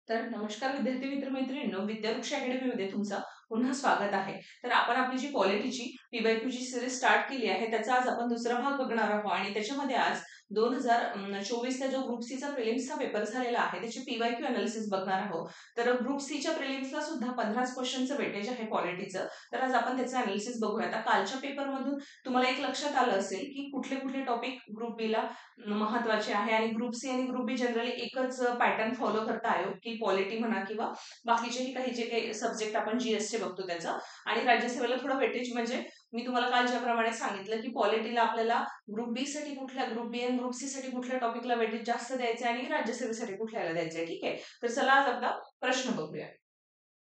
तर नमस्कार विद्यार्थी मित्र मैत्रिणींनो, विद्यावृक्ष अकॅडमीमध्ये तुमचं पुन्हा स्वागत आहे. तर आपण आपली जी पॉलिटीची पीवायक्यूची सिरीज स्टार्ट केली आहे, त्याचा आज आपण दुसरा भाग बघणार आहोत आणि त्याच्यामध्ये आज 2024चा जो ग्रुप सीचा प्रिलिम्सचा पेपर झालेला आहे त्याची पीवायक्यू अनालिसिस बघणार आहोत. तर ग्रुप सीच्या प्रिलिम्सला सुद्धा 15 क्वेश्चनचं वेटेज आहे पॉलिटीचं. तर आज आपण त्याचं अनालिसिस बघूया. आता कालच्या पेपरमधून तुम्हाला एक लक्षात आलं असेल की कुठले कुठले टॉपिक ग्रुप बीला महत्वाचे आहे आणि ग्रुप सी आणि ग्रुप बी जनरली एकच पॅटर्न फॉलो करता आयोग की पॉलिटी म्हणा किंवा बाकीचेही काही जे काही सब्जेक्ट आपण जीएसचे बघतो त्याचं. आणि राज्यसेवेला थोडं वेटेज म्हणजे मी तुम्हाला काल ज्याप्रमाणे सांगितलं की पॉलिटीला आपल्याला ग्रुप बी साठी कुठल्या ग्रुप बी आणि ग्रुप सी साठी कुठल्या टॉपिकला वेटेज जास्त द्यायचं आणि राज्यसेवेसाठी कुठल्याला द्यायचंय. ठीक आहे, तर चला आज आपला प्रश्न बघूया.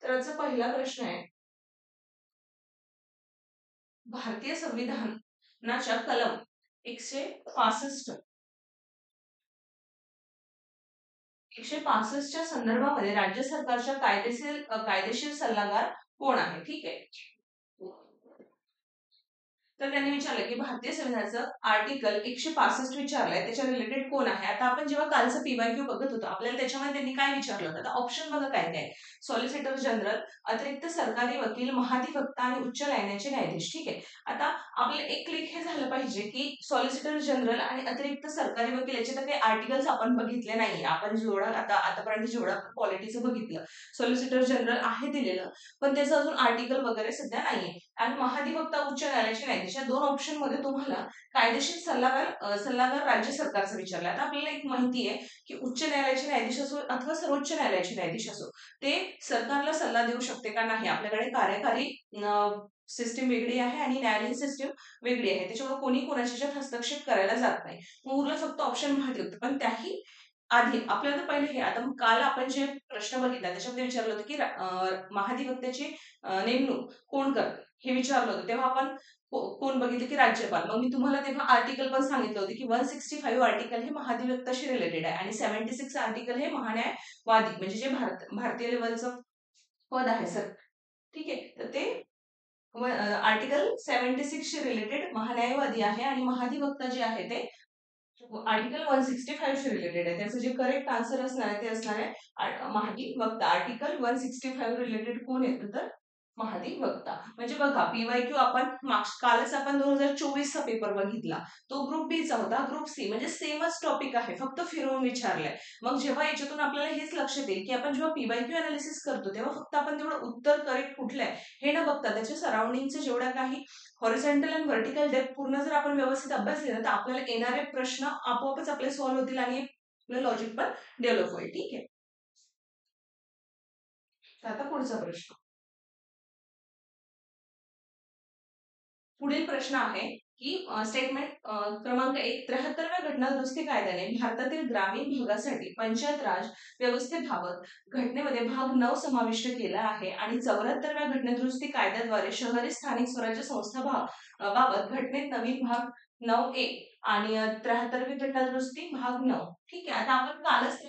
तर आजचा पहिला प्रश्न आहे, भारतीय संविधानाच्या कलम 165च्या संदर्भामध्ये राज्य सरकारच्या कायदेशीर सल्लागार कोण आहे. ठीक आहे, तर त्यांनी विचारलं की भारतीय संविधानाचं आर्टिकल 165 विचारलंय, त्याच्या रिलेटेड कोण आहे. आता आपण जेव्हा कालचं पीवायक्यू बघत होतो आपल्याला त्याच्यामध्ये त्यांनी काय विचारलं होतं. आता ऑप्शन बघा काय काय: सॉलिसिटर जनरल, अतिरिक्त सरकारी वकील, महाधिवक्ता आणि उच्च न्यायालयाचे न्यायाधीश. ठीक आहे, आता आपलं एक क्लिक हे झालं पाहिजे की सॉलिसिटर जनरल आणि अतिरिक्त सरकारी वकील याचे तर काही आर्टिकल्स आपण बघितले नाही. आपण जेवढं आतापर्यंत जेवढं आपण पॉलिटीचं बघितलं, सॉलिसिटर जनरल आहे दिलेलं, पण त्याचं अजून आर्टिकल वगैरे सध्या नाहीये. आणि महाधिवक्ता, उच्च न्यायालयाचे न्यायाधीश या दोन ऑप्शन मध्ये तुम्हाला कायदेशीर सल्लागार राज्य सरकारचं विचारलं. आता आपल्याला एक माहिती आहे की उच्च न्यायालयाचे न्यायाधीश असो अथवा सर्वोच्च न्यायालयाचे न्यायाधीश असो, ते सरकारला सल्ला देऊ शकते का नाही. आपल्याकडे कार्यकारी सिस्टीम वेगळी आहे आणि न्यायालयीन सिस्टीम वेगळी आहे, त्याच्यामुळे कोणी कोणाच्या हस्तक्षेप करायला जात नाही. मग उरलं फक्त ऑप्शन महाधिवक्ता. पण त्याही आधी आपल्याला तर पहिले हे, आता काल आपण जे प्रश्न बघितला त्याच्यामध्ये विचारलं होतं की महाधिवक्त्याची नेमणूक कोण करते हे विचारलं होतं. तेव्हा आपण कोण बघितलं की राज्यपाल. मग मी तुम्हाला तेव्हा आर्टिकल पण सांगितलं होतं की 165 आर्टिकल हे महाधिवक्ताशी रिलेटेड आहे आणि 76 आर्टिकल हे महान्यायवादी म्हणजे जे भारतीय लेवलचं पद आहे सर. ठीक आहे, तर ते आर्टिकल 76 रिलेटेड महान्यायवादी आहे आणि महाधिवक्ता जे आहे ते आर्टिकल 165 शी रिलेटेड आहे. त्याचं जे करेक्ट आन्सर असणार आहे ते असणार आहे महाधिवक्ता. आर्टिकल 165 रिलेटेड कोण येतं तर महाधिवक्ता. म्हणजे बघा पीवायक्यू आपण कालच आपण 2024चा पेपर बघितला, तो ग्रुप बी चा होता. ग्रुप सी म्हणजे सेमच टॉपिक आहे, फक्त फिरवून विचारलंय. मग जेव्हा याच्यातून आपल्याला हेच लक्षात येईल की आपण जेव्हा पीवायक्यू अनालिसिस करतो तेव्हा फक्त आपण तेवढं उत्तर करेक्ट कुठलं आहे हे न बघता त्याच्या सराउंडिंगचे जेवढ्या काही हॉरिझॉन्टल आणि व्हर्टिकल डेप्थ पूर्ण जर आपण व्यवस्थित अभ्यास केला तर आपल्याला येणारे प्रश्न आपोआपच आपले सॉल्व्ह होतील आणि आपलं लॉजिक पण डेव्हलप होईल. ठीक आहे, तर आता पुढचा प्रश्न. पुढील प्रश्न आहे की स्टेटमेंट क्रमांक 1, 73व्या घटना दुरुस्ती कायद्याने भारतातील ग्रामीण भागासाठी पंचायत राज व्यवस्थेबाबत घटनेमध्ये भाग 9 समाविष्ट केला आहे आणि 74व्या घटना दुरुस्ती कायद्याद्वारे शहरी स्थानिक स्वराज्य संस्था बाबत घटनेत नवीन भाग 9A आणि 73वी घटना दुरुस्ती भाग 9. ठीक आहे, आता आपण कालच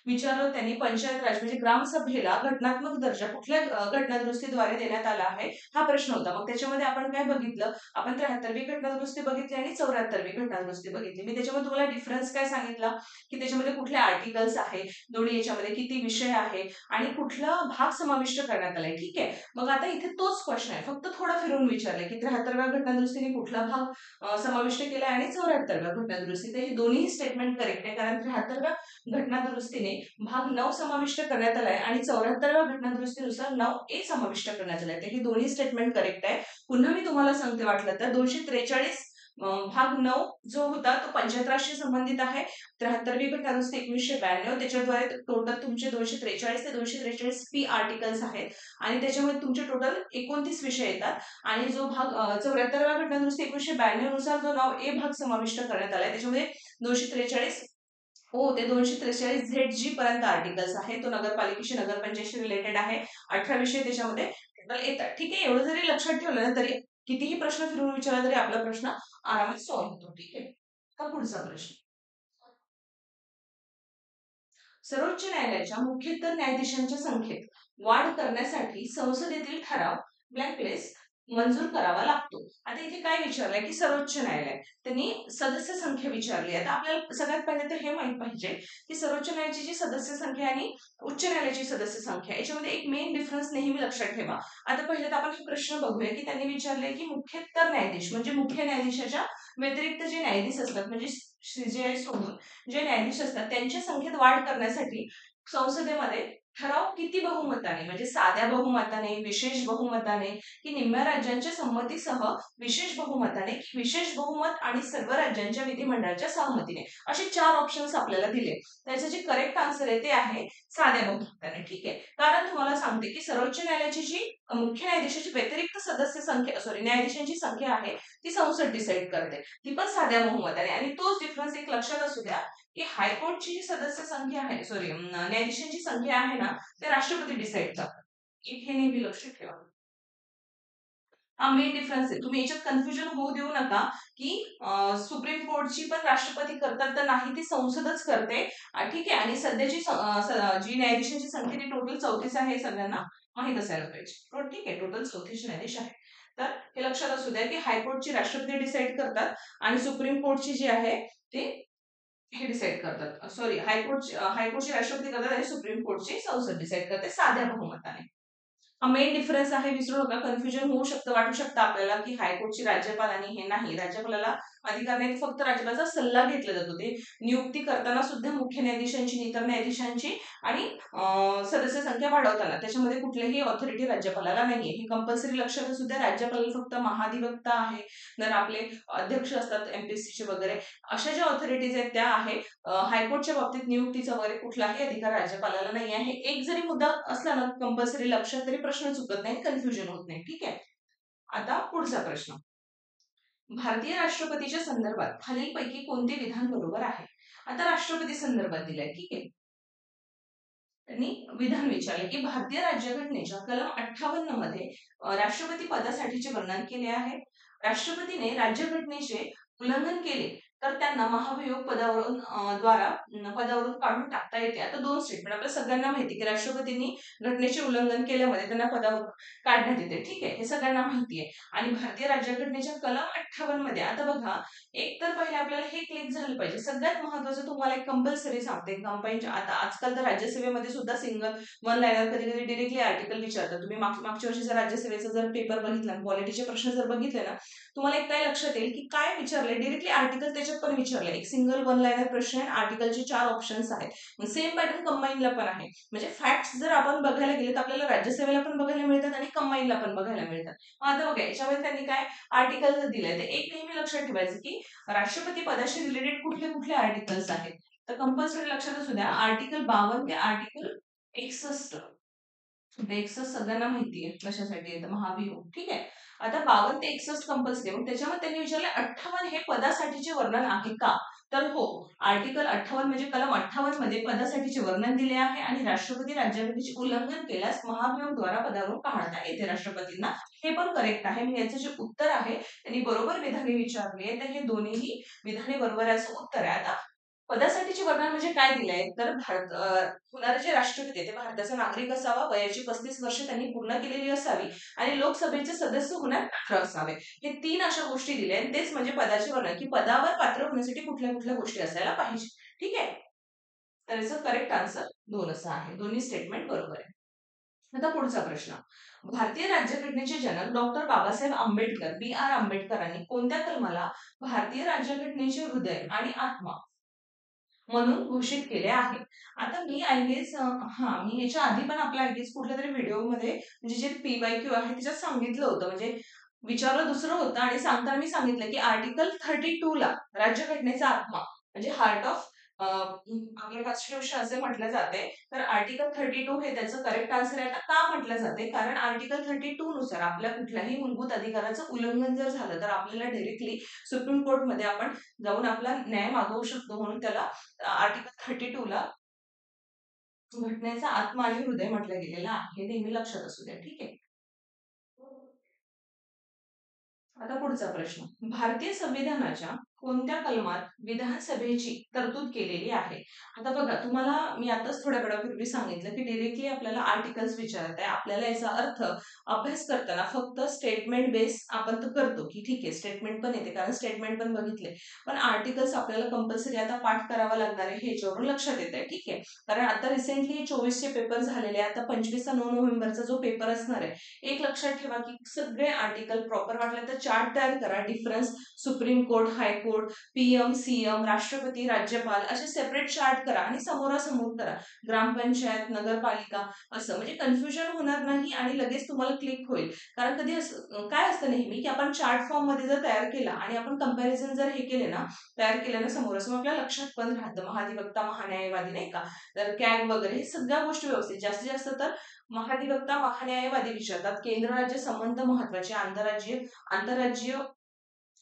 विचारलं त्यांनी पंचायत राज म्हणजे ग्रामसभेला घटनात्मक दर्जा कुठल्या घटना दुरुस्तीद्वारे देण्यात आला आहे हा प्रश्न होता. मग त्याच्यामध्ये आपण काय बघितलं, आपण 73वी घटना दुरुस्ती बघितली आणि 74वी घटना दुरुस्ती बघितली. मी त्याच्यामध्ये तुम्हाला डिफरन्स काय सांगितला की त्याच्यामध्ये कुठले आर्टिकल्स आहे, दोन्ही याच्यामध्ये किती विषय आहे आणि कुठला भाग समाविष्ट करण्यात आलाय. ठीक आहे, मग आता इथे तोच प्रश्न आहे, फक्त थोडा फिरून विचारलाय की 73व्या घटना दुरुस्तीने कुठला भाग समाविष्ट केलाय आणि 74व्या घटना दुरुस्ती. तर हे दोन्ही स्टेटमेंट करेक्ट आहे, कारण 73व्या घटना दुरुस्तीने भाग 9 समाविष्ट करण्यात आलाय आणि 74व्या घटना दुरुस्तीनुसार 9A समाविष्ट करण्यात आलाय. तर ही दोन्ही स्टेटमेंट करेक्ट आहे. पुन्हा मी तुम्हाला सांगते वाटलं तर 243 भाग 9 जो होता तो पंचायत राजशी संबंधित आहे. 73वी घटना दुरुस्ती 1992 त्याच्याद्वारे टोटल तुमचे 243 ते 243 पी आर्टिकल्स आहेत आणि त्याच्यामध्ये तुमचे टोटल 29 विषय येतात. आणि जो भाग 74व्या घटना दुरुस्ती 1992 नुसार जो 9A भाग समाविष्ट करण्यात आलाय त्याच्यामध्ये 243 हो ते 243 ZG पर्यंत आर्टिकल्स आहे. तो नगरपालिकेशी नगरपंचायतशी रिलेटेड आहे. 18 विषय त्याच्यामध्ये टोटल येतात. ठीक आहे, एवढं जरी लक्षात ठेवलं ना तरी कितीही प्रश्न फिरून विचारला तरी आपला प्रश्न आरामात सॉल्व्ह होतो. ठीक आहे, का पुढचा प्रश्न. सर्वोच्च न्यायालयाच्या मुख्यतर न्यायाधीशांच्या संख्येत वाढ करण्यासाठी संसदेतील ठराव ब्लॅकलिस्ट मंजूर करावा लागतो. आता इथे काय विचारलंय की सर्वोच्च न्यायालय त्यांनी सदस्य संख्या विचारली आहे. आता आपल्याला सगळ्यात पहिले तर हे माहित पाहिजे की सर्वोच्च न्यायालयाची जी सदस्य संख्या आणि उच्च न्यायालयाची सदस्य संख्या याच्यामध्ये एक मेन डिफरन्स नेहमी लक्षात ठेवा. आता पहिले तर आपण हा प्रश्न बघूया की त्यांनी विचारले की मुख्यतर न्यायाधीश म्हणजे मुख्य न्यायाधीशाच्या व्यतिरिक्त जे न्यायाधीश असतात म्हणजे सीजेआय सोडून जे न्यायाधीश असतात त्यांच्या संख्येत वाढ करण्यासाठी संसदेमध्ये ठराव किती बहुमताने म्हणजे साध्या बहुमताने, विशेष बहुमताने की निम्म्या राज्यांच्या संमतीसह विशेष बहुमताने की विशेष बहुमत आणि सर्व राज्यांच्या विधिमंडळाच्या सहमतीने असे 4 ऑप्शन्स आपल्याला दिले. त्याचं जे करेक्ट आन्सर आहे ते आहे साध्या बहुमताने. ठीक आहे. कारण तुम्हाला सांगते की सर्वोच्च न्यायालयाची जी मुख्य न्यायाधीशाची व्यतिरिक्त सदस्य संख्या न्यायाधीशांची संख्या आहे ती संसद डिसाईड करते. ती पण साध्या बहुमताने आणि तोच डिफरन्स एक लक्षात असू द्या की हायकोर्टची जी सदस्य संख्या आहे न्यायाधीशांची संख्या आहे ना ते राष्ट्रपती डिसाईड करतात. हे नेहमी लक्षात ठेवा. हा मेन डिफरन्स आहे. तुम्ही याच्यात कन्फ्युजन होऊ देऊ नका की सुप्रीम कोर्टची पण राष्ट्रपती करतात तर नाही ती संसदच करते. ठीक आहे. आणि सध्याची जी न्यायाधीशांची संख्या ती टोटल 34 आहे हे सगळ्यांना माहित असायला पाहिजे. ठीक आहे. टोटल 34 न्यायाधीश आहे. तर हे लक्षात असू द्या की हायकोर्टची राष्ट्रपती डिसाईड करतात आणि सुप्रीम कोर्टची जी आहे ते हे डिसाईड करतात. हायकोर्टची राष्ट्रपती करतात आणि सुप्रीम कोर्टची संसद डिसाईड करते साध्या बहुमताने. हा मेन डिफरन्स आहे. विसरू नका. कन्फ्युजन होऊ शकतं, वाटू शकतं आपल्याला की हायकोर्टची राज्यपाल आणि हे नाही. राज्यपालाला अधिकार नाही, फक्त राज्यपालाचा सल्ला घेतला जातो. ते नियुक्ती करताना सुद्धा मुख्य न्यायाधीशांची, इतर न्यायाधीशांची आणि सदस्य संख्या वाढवताना त्याच्यामध्ये कुठलीही ऑथॉरिटी राज्यपालाला नाहीये. हे कंपल्सरी लक्षात असू द्या. राज्यपालाला फक्त महाधिवक्ता आहे. तर आपले अध्यक्ष असतात एमपीएससीचे वगैरे अशा ज्या ऑथॉरिटीज आहेत त्या आहे. हायकोर्टच्या बाबतीत नियुक्तीचा वगैरे कुठलाही अधिकार राज्यपालाला नाही आहे. एक जरी मुद्दा असला ना कंपल्सरी लक्षात तरी प्रश्न चुकत नाही, कन्फ्युजन होत नाही. ठीक आहे. आता पुढचा प्रश्न. भारतीय राष्ट्रपतीच्या संदर्भात खालीलपैकी कोणते विधान बरोबर आहे? आता राष्ट्रपती संदर्भात दिलंय. ठीक आहे. त्यांनी विधान विचारले की भारतीय राज्यघटनेच्या कलम 58 मध्ये राष्ट्रपती पदासाठीचे वर्णन केले आहे. राष्ट्रपतीने राज्यघटनेचे उल्लंघन केले तर त्यांना महाभियोग पदावरून काढून टाकता येते. आता दोन स्टेटमेंट आपल्या सगळ्यांना माहिती की राष्ट्रपतींनी घटनेचे उल्लंघन केल्यामध्ये त्यांना पदावरून काढण्यात येते. ठीक आहे. हे सगळ्यांना माहिती आहे. आणि भारतीय राज्यघटनेच्या कलम 58 मध्ये आता बघा एक तर पहिले आपल्याला हे क्लिक झालं पाहिजे. सगळ्यात महत्वाचं तुम्हाला एक कंपल्सरी सांगते. कंबाईनच्या आता आजकाल तर राज्यसेवेमध्ये सुद्धा सिंगल वन लाईनर कधी कधी डिरेक्टली आर्टिकल विचारतात. तुम्ही मागच्या वर्षीचा राज्यसेवेचा जर पेपर बघितला, पॉलिटीचे प्रश्न जर बघितले ना तुम्हाला एक काय लक्षात येईल की काय विचारलंय डिरेक्टली आर्टिकल त्याच्यात पण विचारलंय. एक सिंगल वन लाईनर प्रश्न आहे. आर्टिकलचे 4 ऑप्शन्स आहेत. सेम पॅटर्न कंबाईनला पण आहे. म्हणजे फॅक्ट्स जर आपण बघायला गेले तर आपल्याला राज्यसेवेला पण बघायला मिळतात आणि कंबाईनला पण बघायला मिळतात. आता बघा याच्यामध्ये त्यांनी काय आर्टिकल दिलंय ते एक नेहमी लक्षात ठेवायचं की राष्ट्रपती पदाशी रिलेटेड कुठले कुठले आर्टिकल्स आहेत. तर कंपल्सरी लक्षात असू द्या आर्टिकल 52 ते आर्टिकल 61. 61 सगळ्यांना माहिती आहे कशासाठी येतं महाभियोग. ठीक आहे. आता 52 ते 61 कंपल्सरी मग त्याच्यामध्ये त्यांनी विचारले 58 हे पदासाठीचे वर्णन आहे का? तर हो. आर्टिकल 58 म्हणजे कलम 58 मध्ये पदासाठीचे वर्णन दिले आहे आणि राष्ट्रपती राज्यघटनेचे उल्लंघन केल्यास महाभियोगद्वारा पदावरून काढता येते राष्ट्रपतींना. हे पण करेक्ट आहे. मी याचं जे उत्तर आहे त्यांनी बरोबर विधाने विचारली आहे तर हे दोन्ही विधाने बरोबर आहे असं उत्तर आहे. आता पदासाठीचे वर्णन म्हणजे काय दिलंय तर होणारे जे राष्ट्रपती आहे ते भारताचा नागरिक असावा, वयाची 35 वर्ष त्यांनी पूर्ण केलेली असावी आणि लोकसभेचे सदस्य होण्यात पात्र असावे. हे 3 अशा गोष्टी दिल्या आहेत. तेच म्हणजे पदाचे वर्णन की पदावर पात्र होण्यासाठी कुठल्या कुठल्या गोष्टी असायला पाहिजे. ठीक आहे. तर याचं करेक्ट आन्सर 2 असं आहे. दोन्ही स्टेटमेंट बरोबर आहे. आता पुढचा प्रश्न. भारतीय राज्यघटनेचे जनक डॉक्टर बाबासाहेब आंबेडकर बी.आर. आंबेडकरांनी कोणत्या कलमाला भारतीय राज्यघटनेचे हृदय आणि आत्मा म्हणून घोषित केले आहे? आता मी आय गेस मी याच्या आधी पण आपल्या आय गेस कुठल्या तरी व्हिडिओमध्ये म्हणजे जे पीवायक्यू आहे त्याच्यात सांगितलं होतं म्हणजे विचारलं दुसरं होतं आणि सांगताना मी सांगितलं की आर्टिकल 32 ला राज्यघटनेचा आत्मा म्हणजे हार्ट ऑफ आपलं कॉन्स्टिट्यूशन असे म्हटलं जाते. तर आर्टिकल 32 हे त्याचं करेक्ट आन्सर आहे. आता का म्हटलं जाते? कारण आर्टिकल 32 नुसार आपल्या कुठल्याही मूलभूत अधिकाराचं उल्लंघन जर झालं तर आपल्याला डायरेक्टली सुप्रीम कोर्टमध्ये आपण जाऊन आपला न्याय मागवू शकतो. म्हणून त्याला आर्टिकल 32 ला घटनेचा आत्मा आणि हृदय म्हटलं गेलेलं आहे. हे नेहमी लक्षात असू द्या. ठीक आहे. आता पुढचा प्रश्न. भारतीय संविधानाच्या कोणत्या कलमात विधानसभेची तरतूद केलेली आहे? आता बघा, तुम्हाला मी आताच थोड्या वेळापूर्वी सांगितलं की डायरेक्टली आपल्याला आर्टिकल्स विचारत आहे. आपल्याला याचा अर्थ अभ्यास करताना फक्त स्टेटमेंट बेस आपण तर करतो की ठीक आहे, स्टेटमेंट पण येते कारण स्टेटमेंट पण बघितले, पण आर्टिकल्स आपल्याला कंपल्सरी आता पाठ करावा लागणार आहे, हे याच्यावरून लक्षात येत आहे. ठीक आहे, कारण आता रिसेंटली 24चे पेपर झालेले आहे. आता 25 नोव्हेंबरचा जो पेपर असणार आहे, एक लक्षात ठेवा की सगळे आर्टिकल प्रॉपर वाटले तर चार्ट तयार करा. Difference supreme court, high court, PM, CM, राष्ट्रपती, राज्यपाल असे सेपरेट चार्ट करा आणि समोरासमोर करा. ग्रामपंचायत, नगरपालिका असं, म्हणजे कन्फ्युजन होणार नाही आणि लगेच तुम्हाला क्लिक होईल. कारण कधी असं काय असतं नेहमी की आपण चार्ट फॉर्म मध्ये जर तयार केला आणि आपण कंपॅरिझन जर हे केले ना, तयार केलं ना समोरासमोर, आपल्या लक्षात पण राहतं महाधिवक्ता, महान्यायवादी, नाही का, तर कॅग वगैरे हे सगळ्या गोष्टी व्यवस्थित. जास्तीत जास्त तर महाधिवक्ता, महान्यायवादी विचारतात. केंद्र राज्य संबंध महत्वाचे, आंतरराज्यीय आंतरराज्यीय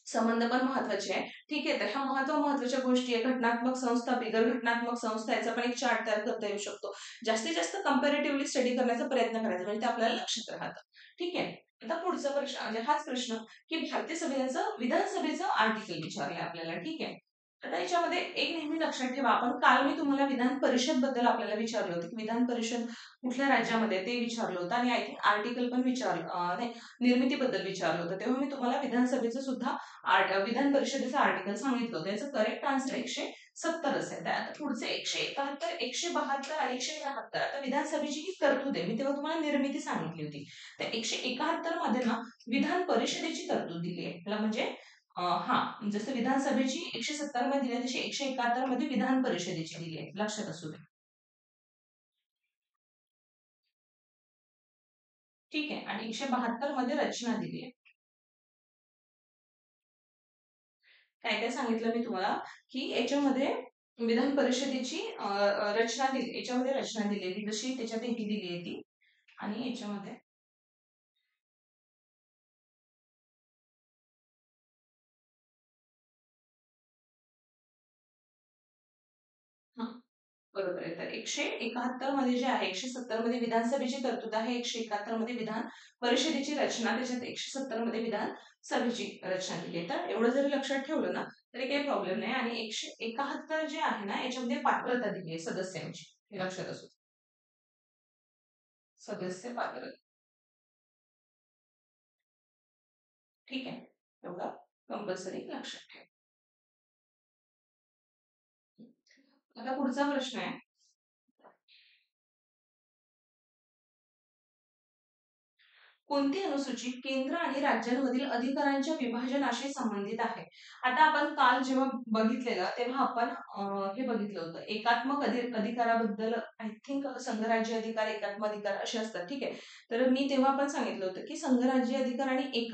संबंध पण महत्वाचे आहे. ठीक आहे, तर ह्या महत्वाच्या गोष्टी आहे. घटनात्मक संस्था, बिगर घटनात्मक संस्था, याचा पण एक चार्ट तयार करता येऊ शकतो. जास्तीत जास्त कंपॅरेटिव्हली स्टडी करण्याचा प्रयत्न करायचा, म्हणजे ते आपल्याला लक्षात राहतं. ठीक आहे, आता पुढचा प्रश्न म्हणजे हाच प्रश्न की भारतीय संविधानाचं विधानसभेचं आर्टिकल विचारलंय आपल्याला. ठीक आहे, आता याच्यामध्ये एक नेहमी लक्षात ठेवा, आपण काल मी तुम्हाला विधान परिषद बद्दल आपल्याला विचारलं होतं की विधान परिषद कुठल्या राज्यामध्ये ते विचारलं होतं, आणि आय थिंक आर्टिकल पण विचारलं नाही, निर्मितीबद्दल विचारलं होतं. तेव्हा मी तुम्हाला विधानसभेचं सुद्धा विधान परिषदेचं आर्टिकल सांगितलं होतं. याचं करेक्ट आन्सर 170 असेल. तर आता पुढचे 171, 172 आणि 173. आता विधानसभेची ही तरतूद आहे, मी तेव्हा तुम्हाला निर्मिती सांगितली होती. तर 171 मध्ये ना विधान परिषदेची तरतूद दिली आहे. म्हणजे हा, जसं विधानसभेची 170 मध्ये दिली आहे, तशी 171 मध्ये विधान परिषदेची दिली आहे, लक्षात असू दे. ठीक आहे, आणि 172 मध्ये रचना दिली आहे. काय काय सांगितलं मी तुम्हाला की याच्यामध्ये विधान परिषदेची रचना दिली, याच्यामध्ये रचना दिलेली जशी त्याच्यात ही दिली आहे ती, आणि याच्यामध्ये हा, बरोबर आहे. तर 171 मध्ये जे आहे, 170 मध्ये विधानसभेची तरतूद आहे, 171 मध्ये विधान परिषदेची रचना, त्याच्यात 170 मध्ये विधानसभेची रचना दिली आहे. तर एवढं जरी लक्षात ठेवलं ना तरी काही प्रॉब्लेम नाही. आणि 171 जे आहे ना, याच्यामध्ये पात्रता दिली आहे सदस्यांची, हे लक्षात असू दे. सदस्य पात्रता, ठीक आहे, एवढं कंपल्सरी लक्षात ठेवा. आता पुढचा प्रश्न आहे, कोणती अनुसूची केंद्र आणि राज्यांमधील अधिकारांच्या विभाजनाशी संबंधित आहे? आता आपण काल जेव्हा बघितलेलं तेव्हा आपण हे बघितलं होतं एकात्मक अधिकाराबद्दल. आय थिंक संघराज्य अधिकार, एकात्म अधिकार असे असतात. ठीक आहे, तर मी तेव्हा पण सांगितलं होतं की संघराज्य अधिकार आणि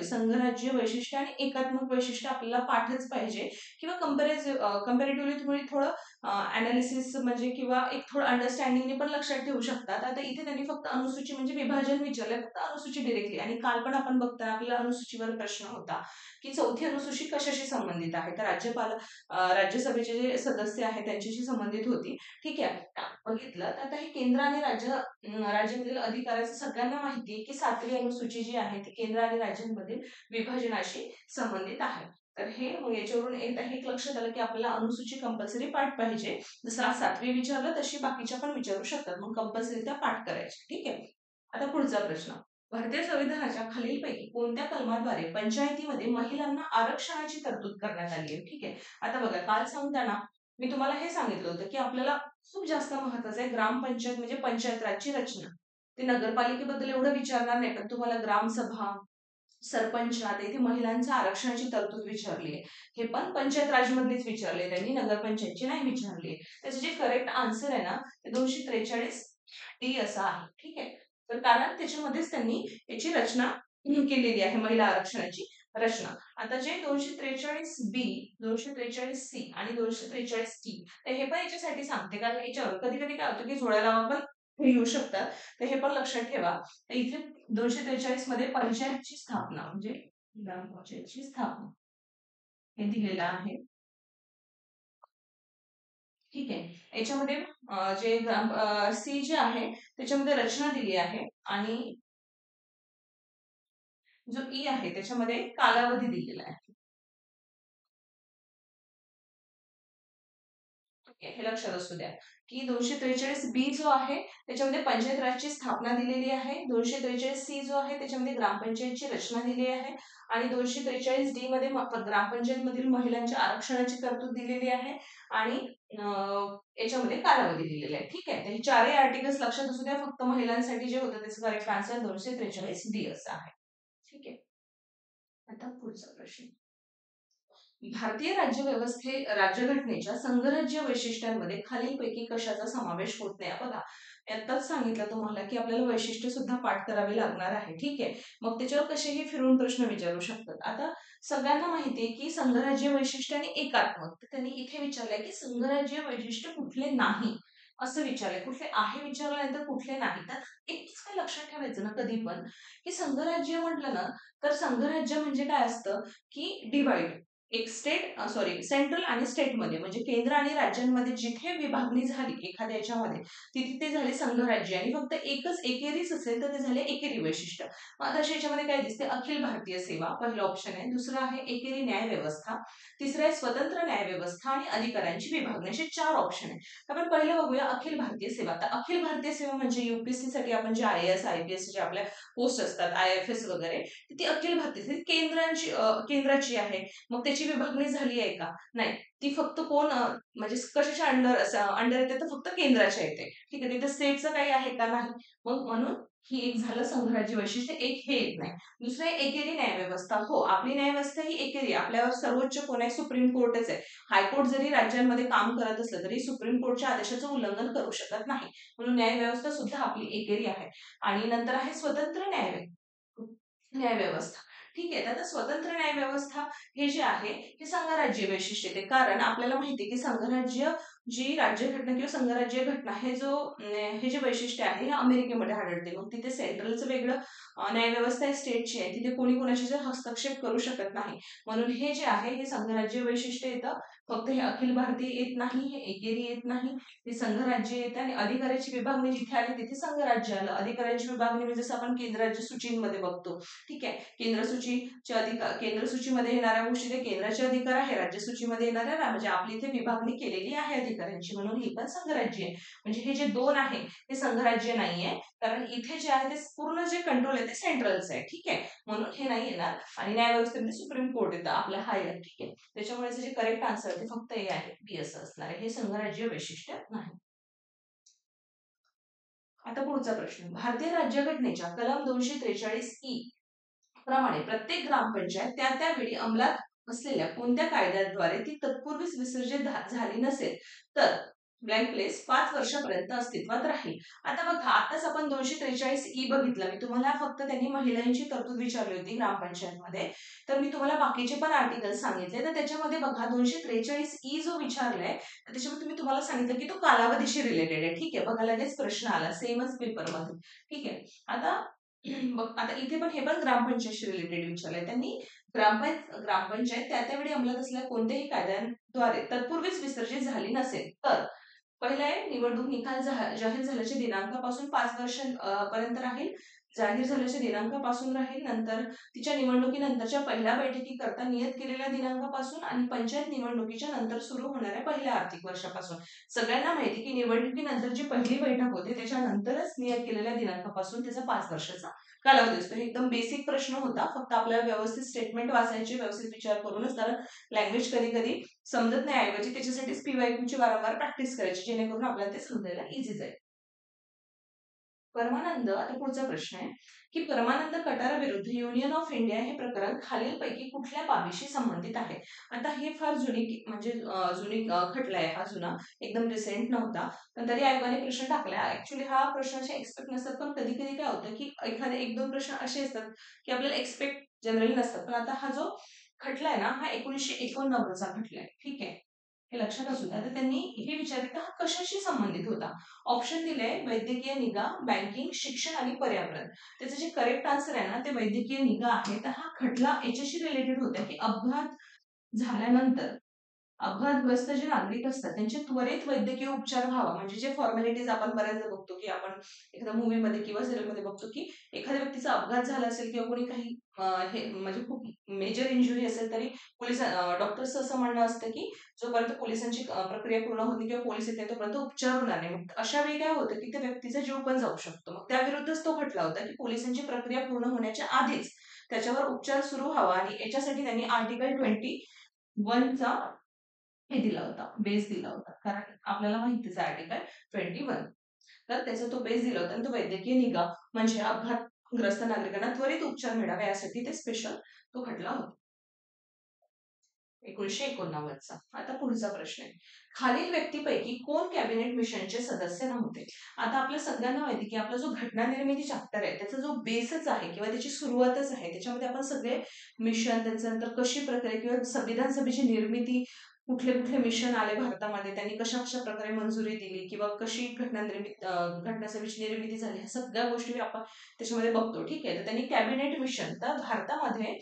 संघराज्य वैशिष्ट्य आणि एकात्मक वैशिष्ट्य आपल्याला पाठच पाहिजे, किंवा कंपॅरेटिव्हली तुम्ही थोडं अनालिसिस म्हणजे किंवा एक थोडं अंडरस्टँडिंगने पण लक्षात ठेवू शकतात. आता इथे त्यांनी फक्त अनुसूची म्हणजे विभाजन विचारलंय, फक्त अनुसूची डिरेक्टली. आणि काल पण आपण बघताना आपल्याला अनुसूचीवर प्रश्न होता की चौथी अनुसूची कशाशी संबंधित आहे, तर राज्यसभेचे जे सदस्य आहेत त्यांच्याशी संबंधित होती. ठीक आहे, बघितलं तर आता हे केंद्र आणि राज्यामधील अधिकाराचं सगळ्यांना माहिती आहे की 7वी अनुसूची जी आहे ती केंद्र आणि राज्यांमधील विभाजनाशी संबंधित आहे. तर हे मग याच्यावरून एकदा हे लक्षात आलं की आपल्याला अनुसूची कंपल्सरी पाठ पाहिजे. जसं आज 7वी विचारलं तशी बाकीच्या पण विचारू शकतात, मग कंपल्सरी त्या पाठ करायच्या. ठीक आहे, आता पुढचा प्रश्न, भारतीय संविधानाच्या खालीलपैकी कोणत्या कलमाद्वारे पंचायतीमध्ये महिलांना आरक्षणाची तरतूद करण्यात आली आहे? ठीक आहे, आता बघा, काल सांगताना मी तुम्हाला हे सांगितलं होतं की आपल्याला खूप जास्त महत्वाचं आहे ग्रामपंचायत म्हणजे पंचायत राजची रचना. ते नगरपालिकेबद्दल एवढं विचारणार नाही, पण तुम्हाला ग्रामसभा, सरपंच, आता इथे महिलांच्या आरक्षणाची तरतूद विचारली आहे, हे पण पंचायत राजमधलीच विचारले, त्यांनी नगरपंचायतची नाही विचारली. त्याचे जे करेक्ट आन्सर आहे ना, ते 243 डी असं आहे. ठीक आहे, तर कारण त्याच्यामध्येच त्यांनी याची रचना केलेली आहे, महिला आरक्षणाची रचना. आता जे 243 बी, 243 सी आणि 243 टी, तर हे पण याच्यासाठी सांगते, कारण याच्यावर कधी कधी काय होतं की जोड्या पण हे येऊ शकतात. तर हे पण लक्षात ठेवा. तर इथे 243 मध्ये पंचायतची स्थापना म्हणजे ग्रामपंचायतची स्थापना हे दिलेलं आहे. ठीक आहे, याच्यामध्ये जे सी जे आहे त्याच्यामध्ये रचना दिली आहे, आणि जो ई आहे त्याच्यामध्ये कालावधी दिलेला आहे. हे लक्षात असू द्या की 243 बी जो आहे त्याच्यामध्ये पंचायत राजची स्थापना दिलेली आहे. 243 सी जो आहे त्याच्यामध्ये ग्रामपंचायतची रचना दिली आहे आणि 243 डी मध्ये ग्रामपंचायत मधील महिलांच्या आरक्षणाची तरतूद दिलेली आहे आणि याच्यामध्ये कालावधी दिलेला आहे. ठीक आहे, तर हे चारही आर्टिकल्स लक्षात असू द्या. फक्त महिलांसाठी जे होतं त्याचं करेक्ट आन्सर 243 डी असं आहे. ठीक आहे, आता पुढचा प्रश्न. भारतीय राज्यघटनेच्या संघराज्य वैशिष्ट्यांमध्ये खालीलपैकी कशाचा समावेश होत नाही? बघा, आताच सांगितलं तुम्हाला की आपल्याला वैशिष्ट्य सुद्धा पाठ करावे लागणार आहे. ठीक आहे, मग त्याच्यावर कसेही फिरून प्रश्न विचारू शकतात. आता सगळ्यांना माहिती आहे की संघराज्य वैशिष्ट्य आणि एकात्मक, तर त्यांनी इथे विचारलंय की संघराज्य वैशिष्ट्य कुठले नाही असं विचारलंय. कुठले आहे विचारल्यानंतर कुठले नाही, तर एकच काय लक्षात ठेवायचं ना कधी पण की संघराज्य म्हटलं ना तर संघराज्य म्हणजे काय असतं की डिवाइड, एक सेंट्रल आणि स्टेटमध्ये म्हणजे केंद्र आणि राज्यांमध्ये जिथे विभागणी झाली एखाद्या याच्यामध्ये तिथे ते झाले संघराज्य आणि फक्त एकच एकेरीच असेल तर ते झाले एकेरी वैशिष्ट्य. मग आता याच्यामध्ये काय दिसते? अखिल भारतीय सेवा पहिलं ऑप्शन आहे, दुसरं आहे एकेरी न्याय व्यवस्था, तिसरं आहे स्वतंत्र न्याय व्यवस्था आणि अधिकारांची विभागणी, असे 4 ऑप्शन आहे. आपण पहिलं बघूया अखिल भारतीय सेवा. तर अखिल भारतीय सेवा म्हणजे युपीएससी साठी आपण जे IAS IPS जे आपल्या पोस्ट असतात IFS वगैरे, ती अखिल भारतीय केंद्राची आहे. मग त्याची विभागणी झाली आहे का? नाही. ती फक्त कोण म्हणजे कशाच्या अंडर येते? तर फक्त केंद्राच्या येते. ठीक आहे, तिथे स्टेटचं काही आहे का? नाही. मग म्हणून ही एक झालं संघराज्य वैशिष्ट्य, एक हे येत नाही. दुसरं आहे एकेरी न्यायव्यवस्था. हो, आपली न्यायव्यवस्था ही एकेरी, आपल्यावर सर्वोच्च कोण आहे? सुप्रीम कोर्टच आहे. हायकोर्ट जरी राज्यांमध्ये काम करत असलं तरी सुप्रीम कोर्टच्या आदेशाचं उल्लंघन करू शकत नाही. म्हणून न्यायव्यवस्था सुद्धा आपली एकेरी आहे. आणि नंतर आहे स्वतंत्र न्यायव्यवस्था. ठीक आहे, आता स्वतंत्र न्यायव्यवस्था हे जे आहे हे संघराज्य वैशिष्ट्य येते. कारण आपल्याला माहिती आहे की संघराज्य जी राज्यघटना किंवा संघराज्य घटना हे जे वैशिष्ट्य आहे हे अमेरिकेमध्ये आढळते. मग तिथे सेंट्रलचं वेगळं न्यायव्यवस्था स्टेटची आहे, तिथे कोणी कोणाशी हस्तक्षेप करू शकत नाही. म्हणून हे जे आहे हे संघराज्य वैशिष्ट्य येतं. फक्त हे अखिल भारतीय येत नाही, हे एकेरी येत नाही, हे संघराज्य येते. आणि अधिकाराची विभागणी जिथे आली तिथे संघराज्य आलं. अधिकाराची विभागणी म्हणजे जसं आपण केंद्राच्या सूचीमध्ये बघतो. ठीक आहे, केंद्र सूचीमध्ये येणाऱ्या गोष्टी ते केंद्राचे अधिकार आहे, राज्य सूचीमध्ये येणाऱ्या म्हणजे आपली इथे विभागणी केलेली आहे अधिकारांची, म्हणून ही पण संघराज्य आहे. म्हणजे हे जे 2 आहे हे संघराज्य नाहीये, कारण इथे जे आहे ते पूर्ण जे कंट्रोल आहे ते सेंट्रलचं आहे. ठीक आहे, म्हणून हे नाही येणार. आणि न्यायव्यवस्थेमध्ये सुप्रीम कोर्ट येतं आपलं हायर. ठीक आहे, त्याच्यामुळे जे करेक्ट आन्सर ते फक्त ए आहे, बी असं असणार आहे. हे संघराज्य वैशिष्ट्य नाही. आता पुढचा प्रश्न. भारतीय राज्यघटनेच्या कलम 243 प्रमाणे प्रत्येक ग्रामपंचायत त्या वेळी अंमलात असलेल्या कोणत्या कायद्याद्वारे ती तत्पूर्वीच विसर्जित झाली नसेल तर ब्लँक प्लेस 5 वर्षापर्यंत अस्तित्वात राहील. आता बघा, आताच आपण 243 बघितलं. मी तुम्हाला फक्त त्यांनी महिलांची तरतूद विचारली होती ग्रामपंचायतमध्ये, तर मी तुम्हाला बाकीचे पण आर्टिकल सांगितले. तर त्याच्यामध्ये बघा 243 जो विचारलाय त्याच्यामध्ये मी तुम्हाला सांगितलं की तो कालावधीशी रिलेटेड आहे. ठीक आहे, बघा लगेच प्रश्न आला सेमच पेपरमध्ये. ठीक आहे, आता बघ, आता इथे पण हे पण ग्रामपंचायतशी रिलेटेड विचारलंय त्यांनी. ग्रामपंचायत त्यावेळी अंमलात असलेल्या कोणत्याही कायद्यांद्वारे तत्पूर्वीच विसर्जित झाली नसेल तर पहिलं आहे निवडणूक निकाल जाहीर झाल्याच्या दिनांकापासून 5 वर्ष पर्यंत राहील. जाहीर झाल्याच्या दिनांकापासून राहील. नंतर तिच्या निवडणुकीनंतरच्या पहिल्या बैठकीकरता नियत केलेल्या दिनांकापासून आणि पंचायत निवडणुकीच्या नंतर सुरू होणाऱ्या पहिल्या आर्थिक वर्षापासून. सगळ्यांना माहिती की निवडणुकीनंतर जी पहिली बैठक होते त्याच्यानंतरच नियत केलेल्या दिनांकापासून त्याचा 5 वर्षाचा कालावधी असतो. हे एकदम बेसिक प्रश्न होता, फक्त आपल्याला व्यवस्थित स्टेटमेंट वाचायचे, व्यवस्थित विचार करूनच, कारण लँग्वेज कधी कधी समजत नाही ऐवजी त्याच्यासाठीच PYQ ची वारंवार प्रॅक्टिस करायची, जेणेकरून आपल्याला ते समजायला इझी जाईल. परमानंद, आता पुढचा प्रश्न आहे की परमानंद कटारा विरुद्ध युनियन ऑफ इंडिया हे प्रकरण खालीलपैकी कुठल्या बाबीशी संबंधित आहे? आता हे फार जुनी खटला आहे, हा जुना एकदम रिसेंट नव्हता, पण तरी आयोगाने प्रश्न टाकला. ऍक्च्युली हा प्रश्न असे एक्सपेक्ट नसतात, पण कधी कधी काय होतं की एखादे 1-2 प्रश्न असे असतात की आपल्याला एक्सपेक्ट जनरली नसतात. पण आता हा जो खटला आहे ना हा 1989चा खटला आहे. ठीक आहे, हे लक्षात असू द्या. तर त्यांनी हे विचारले की हा कशाशी संबंधित होता. ऑप्शन दिले वैद्यकीय निगा, बँकिंग, शिक्षण आणि पर्यावरण. त्याचं जे करेक्ट आन्सर आहे ना ते वैद्यकीय निगा आहे. तर हा खटला याच्याशी रिलेटेड होता की झाल्यानंतर अपघातग्रस्त जे नागरिक असतात त्यांचे त्वरित वैद्यकीय उपचार व्हावा, म्हणजे जे फॉर्मॅलिटीज आपण बऱ्याचदा बघतो की आपण एखाद्या मूवीमध्ये किंवा सिरियलमध्ये बघतो की एखाद्या व्यक्तीचा अपघात झाला असेल किंवा कोणी काही हे म्हणजे खूप मेजर इंजुरी असेल तरी पोलीस डॉक्टरचं असं म्हणणं असतं की जोपर्यंत पोलिसांची प्रक्रिया पूर्ण होत नाही किंवा पोलीस येत नाही तोपर्यंत उपचार होणार नाही. मग अशा वेळी काय होतं की त्या व्यक्तीचा जीव पण जाऊ शकतो. मग त्याविरुद्धच तो खटला होता की पोलिसांची प्रक्रिया पूर्ण होण्याच्या आधीच त्याच्यावर उपचार सुरू व्हावा आणि याच्यासाठी त्यांनी आर्टिकल 21 चा हे दिला होता, बेस दिला होता. कारण आपल्याला माहितीच आहे आर्टिकल 21. तर त्याचा तो बेस दिला होता आणि तो वैद्यकीय निगा म्हणजे अपघातग्रस्त नागरिकांना त्वरित उपचार मिळावे यासाठी ते स्पेशल तो खटला होता. 1989चा. आता पुढचा प्रश्न आहे. खालील व्यक्तीपैकी कोण कॅबिनेट मिशनचे सदस्य नव्हते? आता आपल्या सगळ्यांना माहिती की आपला जो घटना निर्मिती चॅप्टर आहे त्याचा जो बेसच आहे किंवा त्याची सुरुवातच आहे त्याच्यामध्ये आपण सगळे मिशन त्याच्यानंतर कशी प्रक्रिया किंवा संविधान सभेची निर्मिती कुठले कुठले मिशन आले भारतामध्ये त्यांनी कशा कशा प्रकारे मंजुरी दिली किंवा कशी घटना सभेची निर्मिती झाली ह्या सगळ्या गोष्टी आपण त्याच्यामध्ये बघतो. ठीक आहे. तर त्यांनी कॅबिनेट मिशन तर भारतामध्ये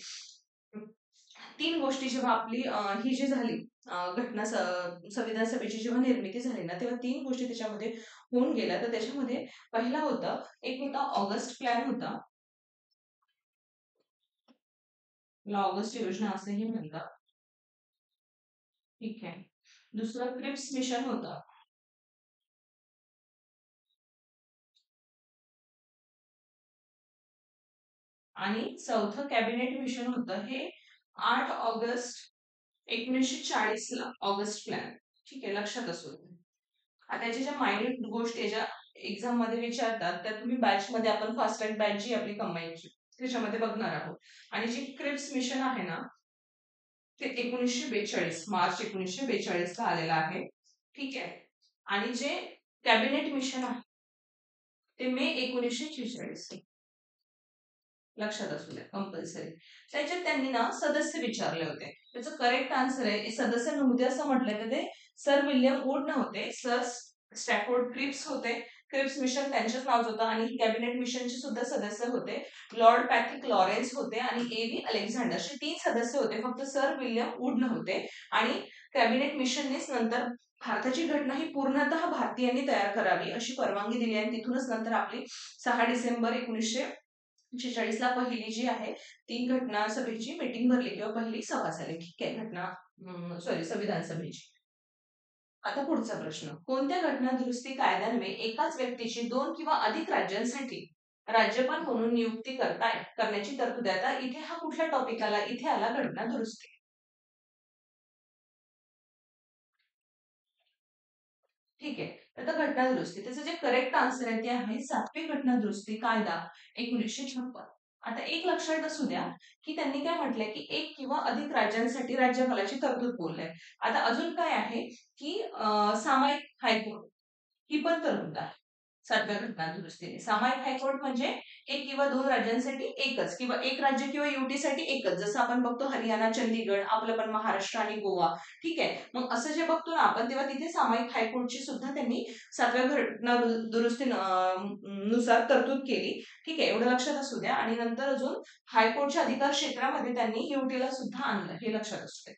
3 गोष्टी जेव्हा आपली ही जी झाली संविधान सभेची जेव्हा निर्मिती झाली ना, तेव्हा 3 गोष्टी त्याच्यामध्ये होऊन गेल्या. तर त्याच्यामध्ये पहिला होता, एक होता ऑगस्ट प्लॅन होता. याला ऑगस्ट योजना असंही म्हणतात. ठीक आहे. दुसरं क्रिप्स मिशन होतं. आणि चौथं कॅबिनेट मिशन होतं. हे 8 ऑगस्ट 1940ला ऑगस्ट प्लॅन. ठीक आहे, लक्षात असू दे. आता याच्या ज्या मायन्यूट गोष्टी ज्या एक्झाम मध्ये विचारतात त्या तुम्ही बॅच मध्ये आपण फास्ट ट्रॅक बॅच जी आपली कंबाईनची त्याच्यामध्ये बघणार आहोत. आणि जी क्रिप्स मिशन आहे ना ते 1942 मार्च 1942 ला आलेलं आहे. ठीक आहे. आणि जे कॅबिनेट मिशन आहे ते मे 1946. लक्षात असू द्या कंपल्सरी. त्याच्यात त्यांनी ना सदस्य विचारले होते. त्याचं करेक्ट आन्सर आहे सदस्य नव्हते असं म्हटलं तर ते सर विल्यम वूड नव्हते, सर स्टॅफोर्ड क्रिप्स होते. क्रिप्स मिशन त्यांच्याच नावाचं होतं आणि कॅबिनेट मिशनचे सुद्धा सदस्य होते. लॉर्ड पॅट्रिक लॉरेन्स होते आणि ए.व्ही. अलेक्झांडर असे 3 सदस्य होते. फक्त सर विल्यम वूड नव्हते. आणि कॅबिनेट मिशननेच नंतर भारताची घटना ही पूर्णतः भारतीयांनी तयार करावी अशी परवानगी दिली आणि तिथूनच नंतर आपली 6 डिसेंबर 1946 ला पहिली जी आहे ती घटना सभेची मीटिंग भरली किंवा पहिली सभा झाली. ठीक आहे. संविधान सभेची. आता पुढचा प्रश्न. कोणत्या घटना दुरुस्ती कायद्यान्वये एकाच व्यक्तीची 2 किंवा अधिक राज्यांसाठी राज्यपाल म्हणून नियुक्ती करण्याची तरतूद आहे? आता इथे हा कुठला टॉपिक आला? इथे आला घटना दुरुस्ती. ठीक आहे. आता घटना दुरुस्ती त्याचं जे करेक्ट आन्सर आहे ते आहे 7वी घटना दुरुस्ती कायदा 1956. आता एक लक्षात असू द्या की त्यांनी काय म्हटलंय की एक किंवा अधिक राज्यांसाठी राज्यपालाची तरतूद बोललंय. आता अजून काय आहे की सामायिक हायकोर्ट ही पण तरतूद आहे 7व्या घटना दुरुस्तीने. सामायिक हायकोर्ट म्हणजे एक किंवा 2 राज्यांसाठी एकच किंवा एक राज्य किंवा युटीसाठी एकच. जसं आपण बघतो हरियाणा, चंदीगड, आपलं पण महाराष्ट्र आणि गोवा. ठीक आहे. मग असं जे बघतो ना आपण तेव्हा तिथे सामायिक हायकोर्टची सुद्धा त्यांनी 7व्या घटना दुरुस्ती नुसार तरतूद केली. ठीक आहे. एवढं लक्षात असू द्या आणि नंतर अजून हायकोर्टच्या अधिकार क्षेत्रामध्ये त्यांनी युटीला सुद्धा आणलं हे लक्षात असू द्या.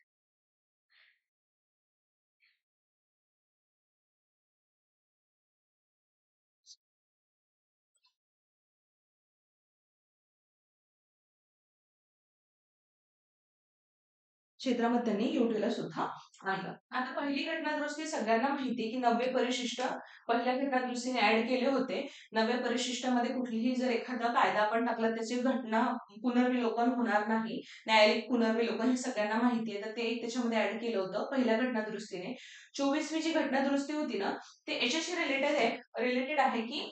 क्षेत्रामध्ये त्यांनी युटीला सुद्धा आणलं. आता पहिली घटना दुरुस्ती सगळ्यांना माहिती आहे की 90 परिशिष्ट पहिल्या घटना दुरुस्तीने ऍड केले होते. 90 परिशिष्टामध्ये कुठलीही जर एखादा कायदा आपण टाकला त्याची घटना पुनर्विलोकन होणार नाही. न्यायालयिक पुनर्विलोकन हे सगळ्यांना माहिती आहे. तर ते त्याच्यामध्ये ऍड केलं होतं पहिल्या घटना दुरुस्तीने. 24वी जी घटना दुरुस्ती होती ना ते याच्याशी रिलेटेड आहे की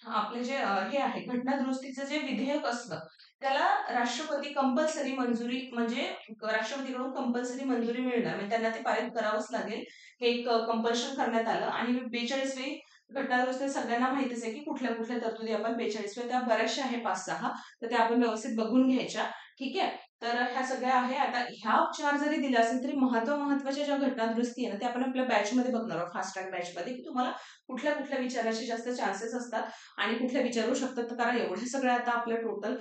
आपले जे हे आहे घटना दुरुस्तीचं जे विधेयक असतं त्याला राष्ट्रपती कंपल्सरी मंजुरी म्हणजे राष्ट्रपतीकडून कंपल्सरी मंजुरी मिळणार म्हणजे त्यांना ते पारित करावंच लागेल. हे एक कंपल्शन करण्यात आलं आणि 42वी घटना दुरुस्ती सगळ्यांना माहितीच आहे की कुठल्या कुठल्या तरतुदी आपण 42व्या त्या बऱ्याचशा आहे 5-6 तर त्या आपण व्यवस्थित बघून घ्यायच्या. ठीक आहे. तर ह्या सगळ्या आहे. आता ह्या 4 जरी दिल्या असेल तरी महत्त्वाच्या ज्या घटनादुरुस्ती आहे ना, ते आपण आपल्या बॅचमध्ये बघणार आहोत, फास्ट ट्रॅक बॅचमध्ये, की तुम्हाला कुठल्या विचारायचे जास्त चान्सेस असतात आणि कुठल्या विचारू शकतात. तर कारण एवढ्या सगळ्या आता आपल्या टोटल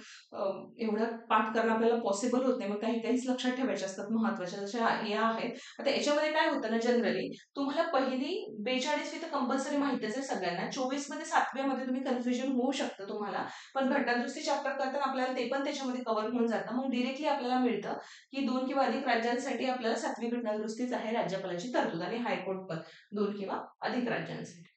एवढं पाठ करणं आपल्याला पॉसिबल होत नाही. मग काहीच लक्षात ठेवायचे असतात महत्त्वाच्या, जशा या आहेत. आता याच्यामध्ये काय होतं ना, जनरली तुम्हाला पहिली 42वी तर कंपल्सरी माहितीच आहे सगळ्यांना. 24 मध्ये 7व्या मध्ये तुम्ही कन्फ्युजन होऊ शकतं तुम्हाला. पण घटनादुरुस्ती चॅप्टर करताना आपल्याला ते पण त्याच्यामध्ये कव्हर होऊन जातं. मग डिरेक्टली आपल्याला मिळतं की 2 किंवा अधिक राज्यांसाठी आपल्याला 7वी घटनादुरुस्तीच आहे राज्यपालाची तरतूद आणि हायकोर्ट पण 2 किंवा अधिक राज्यांसाठी.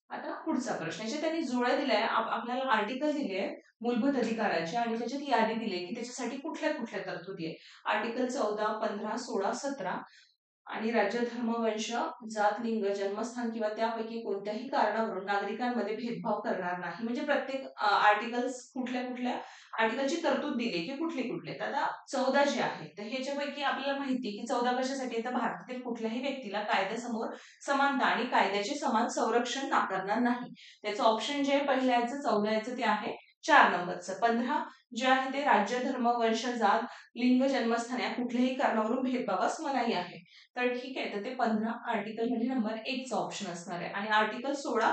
आता पुढचा प्रश्न, याच्यात त्यांनी जुळ्या दिलाय, आपल्याला आर्टिकल दिले आहे मूलभूत अधिकाराचे आणि त्याच्यात यादी दिली आहे की त्याच्यासाठी कुठल्या तरतुदी आहे. आर्टिकल 14, 15, 16, 17 आणि राज्य, धर्म, वंश, जात, लिंग, जन्मस्थान किंवा त्यापैकी कोणत्याही कारणावरून नागरिकांमध्ये भेदभाव करणार नाही. म्हणजे प्रत्येक आर्टिकल्स कुठल्या आर्टिकलची तरतूद दिली की कुठले. तर आता 14 जे आहे, तर ह्याच्यापैकी आपल्याला माहिती की 14 कशासाठी आहे, तर भारतातील कुठल्याही व्यक्तीला कायद्यासमोर समानता आणि कायद्याचे समान संरक्षण नाकारणार नाही. त्याचं ऑप्शन जे पहिल्या याचं 14 याचं ते आहे 4 नंबरचं. 15 जे आहे ते राज्य, धर्म, वंश, जात, लिंग, जन्मस्थान या कुठल्याही कारणावरून भेदभावास मनाई आहे. तर ठीक आहे, तर ते 15 आर्टिकल म्हणजे नंबर 1 चा ऑप्शन असणार आहे. आणि आर्टिकल 16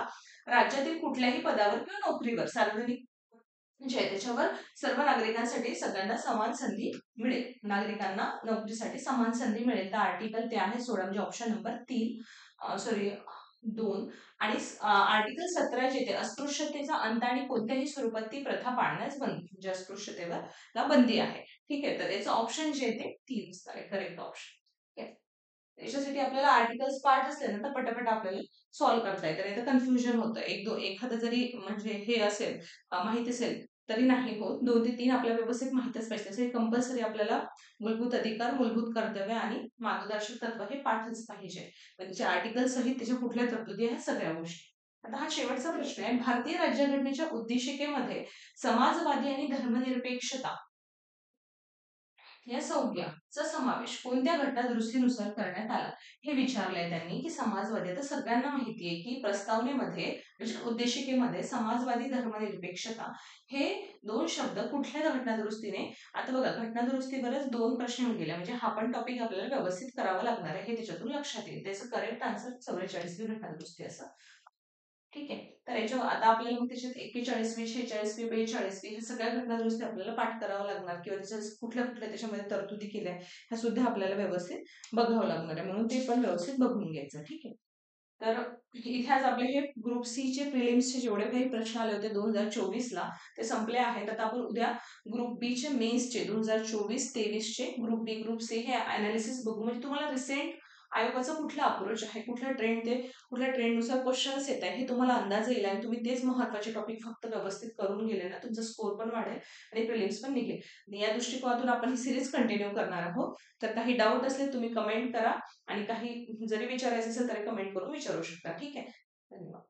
राज्यातील कुठल्याही पदावर किंवा नोकरीवर सार्वजनिक जे आहे त्याच्यावर सर्व नागरिकांसाठी सगळ्यांना समान संधी मिळेल. नागरिकांना नोकरीसाठी समान संधी मिळेल. तर आर्टिकल ते आहे 16 म्हणजे ऑप्शन नंबर 3 सॉरी 2. आणि आर्टिकल 17 जे ते अस्पृश्यतेचा अंत आणि कोणत्याही स्वरूपात ती प्रथा पाळण्यास बंदी, म्हणजे अस्पृश्यतेवर बंदी आहे. ठीक आहे, तर याचं ऑप्शन जे आहे ते 3 असणार आहे करेक्ट ऑप्शन. त्याच्यासाठी आपल्याला आर्टिकल्स पार्ट असले ना तर पटापट आपल्याला सॉल्व्ह करता येतं, नाही तर कन्फ्युजन होतं. एखादं जरी म्हणजे हे असेल माहिती असेल तरी नाही होत. 2 ते 3 आपल्याला व्यवस्थित माहितच पाहिजे. त्यासाठी कंपल्सरी आपल्याला मूलभूत अधिकार, मूलभूत कर्तव्य आणि मार्गदर्शक तत्व हे पाठच पाहिजे. म्हणजे आर्टिकल सहित त्याच्या कुठल्या तरतुदी ह्या सगळ्या गोष्टी. आता हा शेवटचा प्रश्न आहे. भारतीय राज्यघटनेच्या उद्देशिकेमध्ये समाजवादी आणि धर्मनिरपेक्षता या संज्ञाचा समावेश कोणत्या घटनादुरुस्तीनुसार करण्यात आला, हे विचारलंय त्यांनी. की समाजवादी, आता सगळ्यांना माहितीये की प्रस्तावनेमध्ये म्हणजे उद्देशिकेमध्ये समाजवादी, धर्मनिरपेक्षता हे 2 शब्द कुठल्या घटनादुरुस्तीने, आता बघा घटनादुरुस्तीवरच 2 प्रश्न येऊन गेले, म्हणजे हा पण टॉपिक आपल्याला व्यवस्थित करावा लागणार आहे, हे त्याच्यातून लक्षात येईल. त्याचं करेक्ट आन्सर 44वी घटनादुरुस्ती असं. ठीक आहे, तर याच्या आता आपल्याला मग त्याच्यात 41वी, 46वी, 42वी ह्या सगळ्या घटनादुरुस्ती आपल्याला पाठ करावं लागणार किंवा त्याच्या कुठल्या त्याच्यामध्ये तरतुदी केल्या ह्या सुद्धा आपल्याला व्यवस्थित बघावं लागणार आहे, म्हणून ते पण व्यवस्थित बघून घ्यायचं. ठीक आहे, तर इथे आज आपले हे ग्रुप सी चे प्रिलिम्सचे जेवढे काही प्रश्न आले होते 2024ला ते संपले आहेत. आता आपण उद्या ग्रुप बी चे मेन्सचे 2024-23 चे ग्रुप बी, ग्रुप सी हे अनालिसिस बघू. म्हणजे तुम्हाला रिसेंट आयोगाचा कुठला अप्रोच आहे, कुठल्या ट्रेंडनुसार क्वेश्चन्स येत आहे हे तुम्हाला अंदाज येईल आणि तुम्ही तेच महत्त्वाचे टॉपिक फक्त व्यवस्थित करून गेले ना, तुमचा स्कोर पण वाढेल आणि प्रिलिम्स पण निघेल. आणि या दृष्टिकोनातून आपण ही सिरीज कंटिन्यू करणार आहोत. तर काही डाऊट असले तुम्ही कमेंट करा आणि काही जरी विचारायचं असेल तरी कमेंट करून विचारू शकता. ठीक आहे, धन्यवाद.